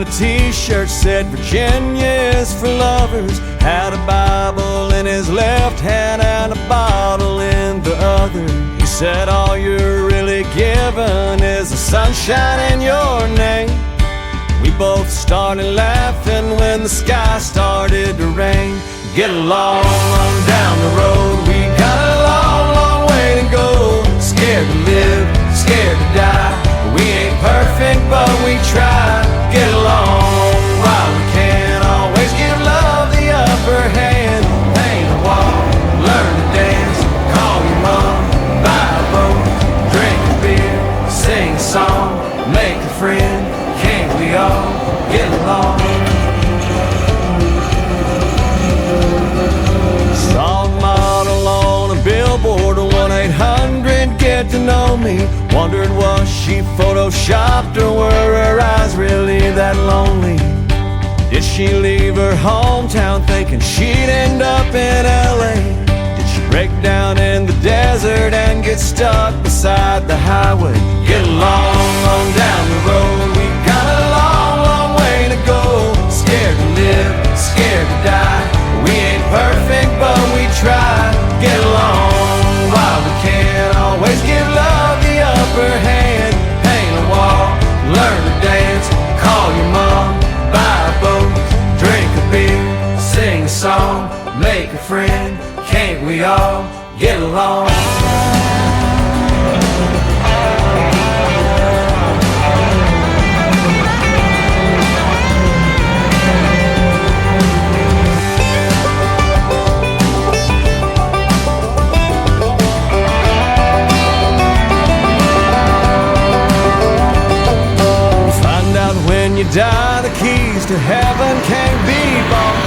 a t-shirt said Virginia is for lovers. Had a Bible in his left hand and a bottle in the other. He said all you're really given is the sunshine in your name. We both started laughing when the sky started to rain. Get along on down the road, we got a long, long way to go. Scared to live, scared to die. We ain't perfect, but we try. Get along while we can. Always give love the upper hand. Paint a wall, learn to dance. Call your mom, buy a boat, drink a beer, sing a song, make a friend. Can't we all get along? Saw a model on a billboard, 1-800 get to know me. Wondered was she photoshopped or were her eyes really that lonely? Did she leave her hometown thinking she'd end up in LA? Did she break down in the desert and get stuck beside the highway? Get along on down the road, we got a long, long way to go. Scared to live, scared to die. We ain't perfect, but we try. Get along while we can. Always give love the upper hand. Paint a wall, learn to dance. Call your mom, buy a boat, drink a beer, sing a song, make a friend. Can't we all get along? When you die, the keys to heaven can't be bought.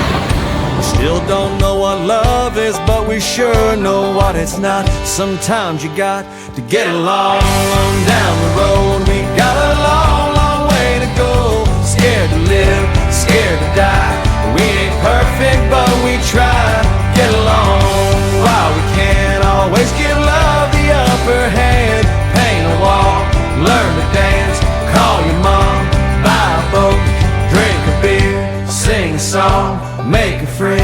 We still don't know what love is, but we sure know what it's not. Sometimes you got to get along on down the road. We got a long, long way to go. Scared to live, scared to die. We ain't perfect, but we try. Get along while we can. Always give love the upper hand. Paint a wall, learn to dance. Call your mom, buy a boat, drink a beer, sing a song, make a friend.